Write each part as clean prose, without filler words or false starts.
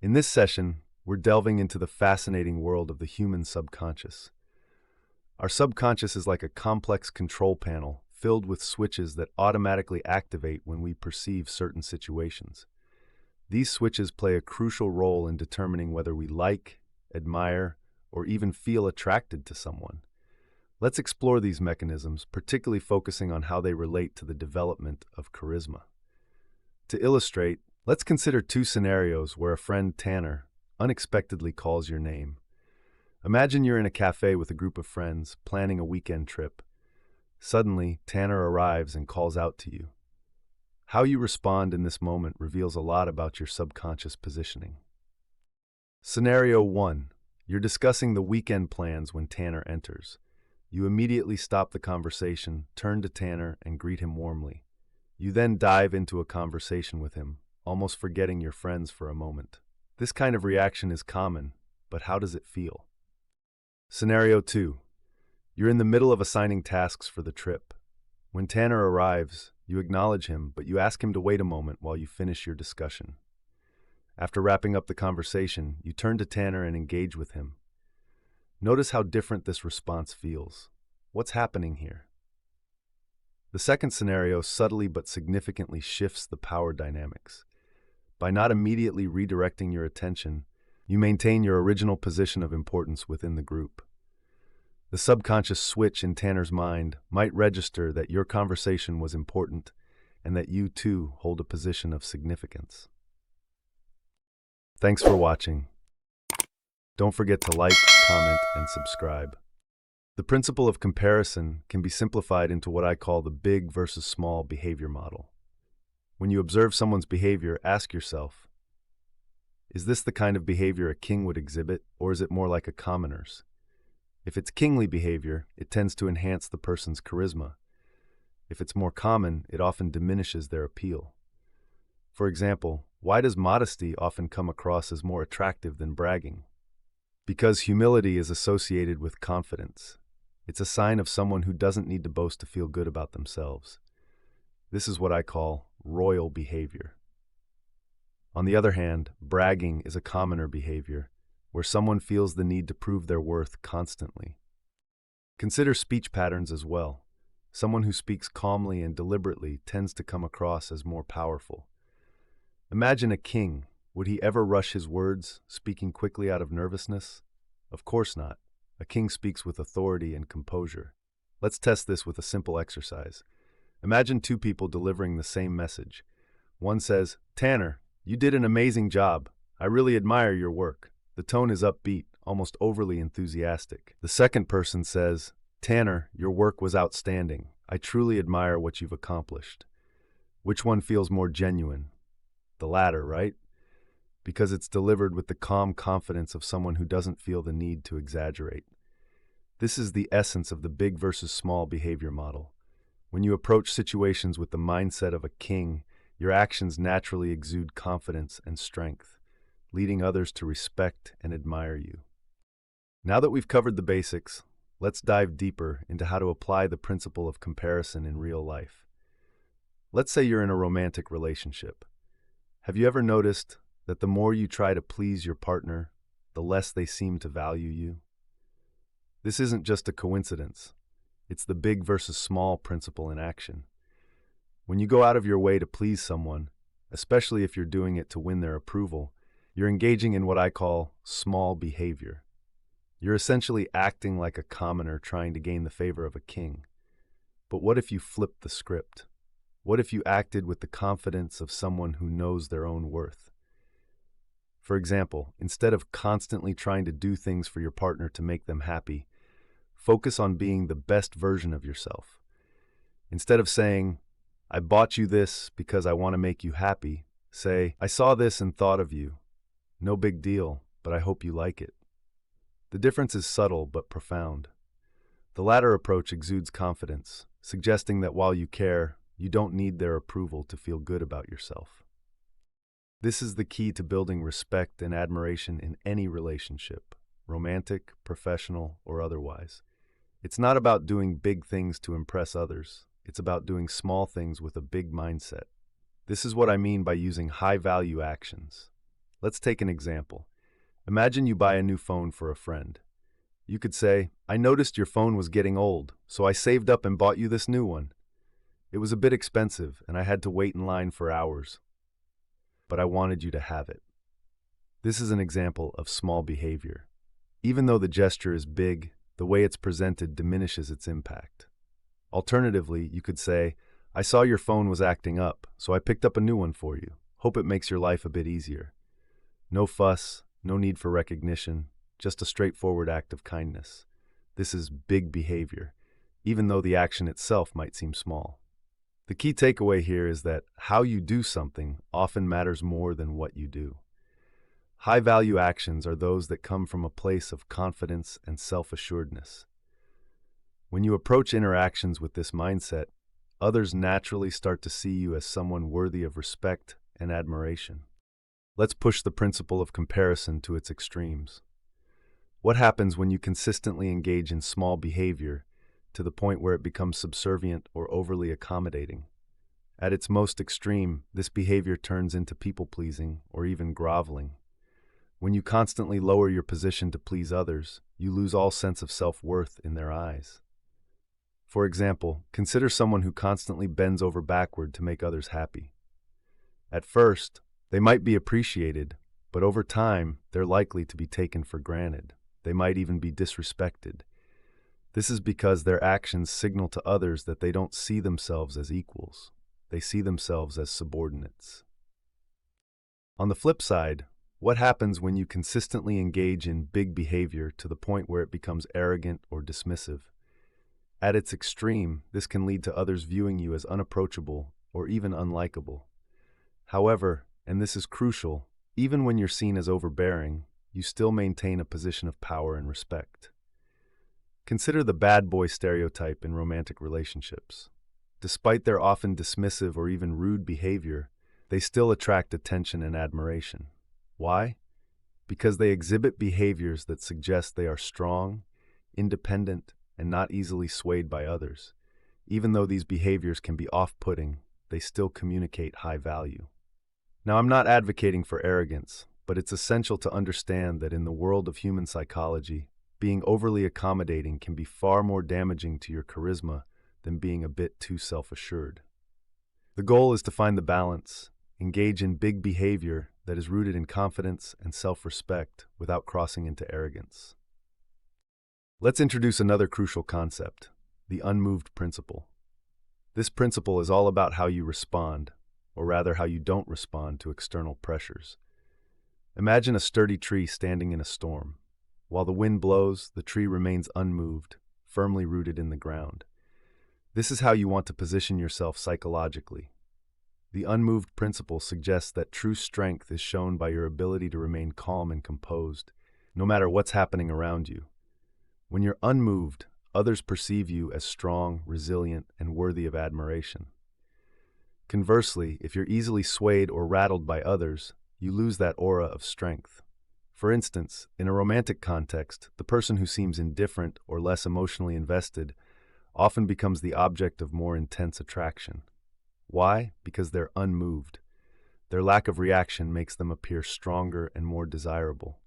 In this session, we're delving into the fascinating world of the human subconscious. Our subconscious is like a complex control panel filled with switches that automatically activate when we perceive certain situations. These switches play a crucial role in determining whether we like, admire, or even feel attracted to someone. Let's explore these mechanisms, particularly focusing on how they relate to the development of charisma. To illustrate, let's consider two scenarios where a friend, Tanner, unexpectedly calls your name. Imagine you're in a cafe with a group of friends, planning a weekend trip. Suddenly, Tanner arrives and calls out to you. How you respond in this moment reveals a lot about your subconscious positioning. Scenario 1. You're discussing the weekend plans when Tanner enters. You immediately stop the conversation, turn to Tanner, and greet him warmly. You then dive into a conversation with him, almost forgetting your friends for a moment. This kind of reaction is common, but how does it feel? Scenario 2. You're in the middle of assigning tasks for the trip. When Tanner arrives, you acknowledge him, but you ask him to wait a moment while you finish your discussion. After wrapping up the conversation, you turn to Tanner and engage with him. Notice how different this response feels. What's happening here? The second scenario subtly but significantly shifts the power dynamics. By not immediately redirecting your attention, you maintain your original position of importance within the group. The subconscious switch in Tanner's mind might register that your conversation was important and that you too hold a position of significance. Thanks for watching. Don't forget to like, comment, and subscribe. The principle of comparison can be simplified into what I call the big versus small behavior model. When you observe someone's behavior, ask yourself, is this the kind of behavior a king would exhibit, or is it more like a commoner's? If it's kingly behavior, it tends to enhance the person's charisma. If it's more common, it often diminishes their appeal. For example, why does modesty often come across as more attractive than bragging? Because humility is associated with confidence. It's a sign of someone who doesn't need to boast to feel good about themselves. This is what I call royal behavior. On the other hand, bragging is a commoner behavior, where someone feels the need to prove their worth constantly. Consider speech patterns as well. Someone who speaks calmly and deliberately tends to come across as more powerful. Imagine a king. Would he ever rush his words, speaking quickly out of nervousness? Of course not. A king speaks with authority and composure. Let's test this with a simple exercise. Imagine two people delivering the same message. One says, "Tanner, you did an amazing job. I really admire your work." The tone is upbeat, almost overly enthusiastic. The second person says, "Tanner, your work was outstanding. I truly admire what you've accomplished." Which one feels more genuine? The latter, right? Because it's delivered with the calm confidence of someone who doesn't feel the need to exaggerate. This is the essence of the big versus small behavior model. When you approach situations with the mindset of a king, your actions naturally exude confidence and strength, leading others to respect and admire you. Now that we've covered the basics, let's dive deeper into how to apply the principle of comparison in real life. Let's say you're in a romantic relationship. Have you ever noticed that the more you try to please your partner, the less they seem to value you? This isn't just a coincidence. It's the big versus small principle in action. When you go out of your way to please someone, especially if you're doing it to win their approval, you're engaging in what I call small behavior. You're essentially acting like a commoner trying to gain the favor of a king. But what if you flipped the script? What if you acted with the confidence of someone who knows their own worth? For example, instead of constantly trying to do things for your partner to make them happy, focus on being the best version of yourself. Instead of saying, "I bought you this because I want to make you happy," say, "I saw this and thought of you. No big deal, but I hope you like it." The difference is subtle but profound. The latter approach exudes confidence, suggesting that while you care, you don't need their approval to feel good about yourself. This is the key to building respect and admiration in any relationship, romantic, professional, or otherwise. It's not about doing big things to impress others. It's about doing small things with a big mindset. This is what I mean by using high-value actions. Let's take an example. Imagine you buy a new phone for a friend. You could say, "I noticed your phone was getting old, so I saved up and bought you this new one. It was a bit expensive, and I had to wait in line for hours, but I wanted you to have it." This is an example of small behavior. Even though the gesture is big, the way it's presented diminishes its impact. Alternatively, you could say, "I saw your phone was acting up, so I picked up a new one for you. Hope it makes your life a bit easier." No fuss, no need for recognition, just a straightforward act of kindness. This is big behavior, even though the action itself might seem small. The key takeaway here is that how you do something often matters more than what you do. High-value actions are those that come from a place of confidence and self-assuredness. When you approach interactions with this mindset, others naturally start to see you as someone worthy of respect and admiration. Let's push the principle of comparison to its extremes. What happens when you consistently engage in small behavior to the point where it becomes subservient or overly accommodating? At its most extreme, this behavior turns into people-pleasing or even groveling. When you constantly lower your position to please others, you lose all sense of self-worth in their eyes. For example, consider someone who constantly bends over backward to make others happy. At first, they might be appreciated, but over time, they're likely to be taken for granted. They might even be disrespected. This is because their actions signal to others that they don't see themselves as equals. They see themselves as subordinates. On the flip side, what happens when you consistently engage in big behavior to the point where it becomes arrogant or dismissive? At its extreme, this can lead to others viewing you as unapproachable or even unlikable. However, and this is crucial, even when you're seen as overbearing, you still maintain a position of power and respect. Consider the bad boy stereotype in romantic relationships. Despite their often dismissive or even rude behavior, they still attract attention and admiration. Why? Because they exhibit behaviors that suggest they are strong, independent, and not easily swayed by others. Even though these behaviors can be off-putting, they still communicate high value. Now, I'm not advocating for arrogance, but it's essential to understand that in the world of human psychology, being overly accommodating can be far more damaging to your charisma than being a bit too self-assured. The goal is to find the balance, engage in big behavior that is rooted in confidence and self-respect without crossing into arrogance. Let's introduce another crucial concept, the unmoved principle. This principle is all about how you respond, or rather how you don't respond to external pressures. Imagine a sturdy tree standing in a storm. While the wind blows, the tree remains unmoved, firmly rooted in the ground. This is how you want to position yourself psychologically. The unmoved principle suggests that true strength is shown by your ability to remain calm and composed, no matter what's happening around you. When you're unmoved, others perceive you as strong, resilient, and worthy of admiration. Conversely, if you're easily swayed or rattled by others, you lose that aura of strength. For instance, in a romantic context, the person who seems indifferent or less emotionally invested often becomes the object of more intense attraction. Why? Because they're unmoved. Their lack of reaction makes them appear stronger and more desirable.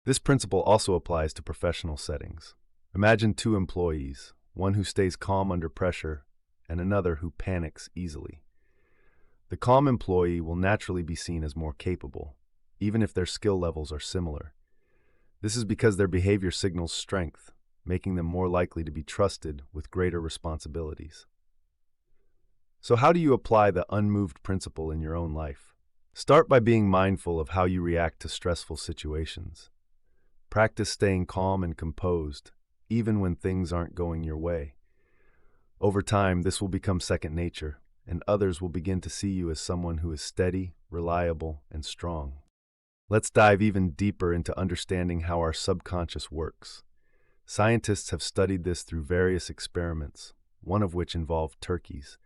This principle also applies to professional settings. Imagine two employees, one who stays calm under pressure and another who panics easily. The calm employee will naturally be seen as more capable, even if their skill levels are similar. This is because their behavior signals strength, making them more likely to be trusted with greater responsibilities. So how do you apply the unmoved principle in your own life? Start by being mindful of how you react to stressful situations. Practice staying calm and composed, even when things aren't going your way. Over time, this will become second nature, and others will begin to see you as someone who is steady, reliable, and strong. Let's dive even deeper into understanding how our subconscious works. Scientists have studied this through various experiments, one of which involved turkeys,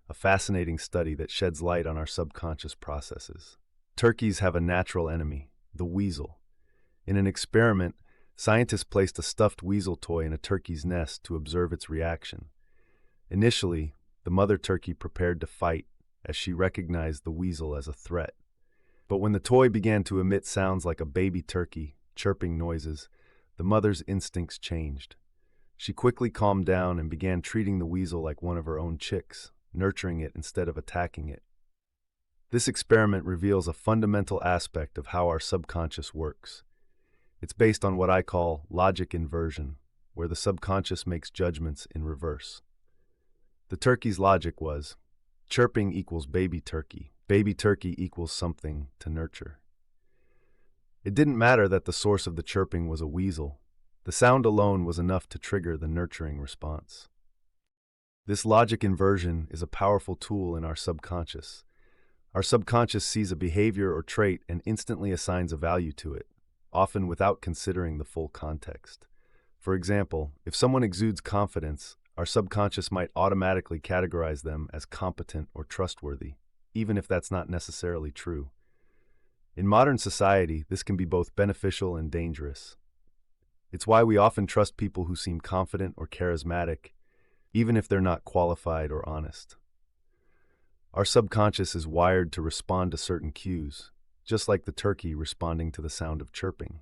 a fascinating study that sheds light on our subconscious processes. Turkeys have a natural enemy, the weasel. In an experiment, scientists placed a stuffed weasel toy in a turkey's nest to observe its reaction. Initially, the mother turkey prepared to fight as she recognized the weasel as a threat. But when the toy began to emit sounds like a baby turkey, chirping noises, the mother's instincts changed. She quickly calmed down and began treating the weasel like one of her own chicks, nurturing it instead of attacking it. This experiment reveals a fundamental aspect of how our subconscious works. It's based on what I call logic inversion, where the subconscious makes judgments in reverse. The turkey's logic was, chirping equals baby turkey equals something to nurture. It didn't matter that the source of the chirping was a weasel. The sound alone was enough to trigger the nurturing response. This logic inversion is a powerful tool in our subconscious. Our subconscious sees a behavior or trait and instantly assigns a value to it, often without considering the full context. For example, if someone exudes confidence, our subconscious might automatically categorize them as competent or trustworthy, even if that's not necessarily true. In modern society, this can be both beneficial and dangerous. It's why we often trust people who seem confident or charismatic, even if they're not qualified or honest. Our subconscious is wired to respond to certain cues, just like the turkey responding to the sound of chirping.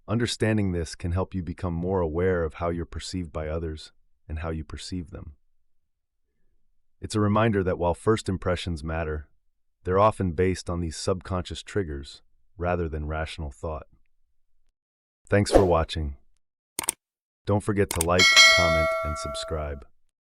Understanding this can help you become more aware of how you're perceived by others and how you perceive them. It's a reminder that while first impressions matter, they're often based on these subconscious triggers rather than rational thought. Thanks for watching. Don't forget to like, comment, and subscribe.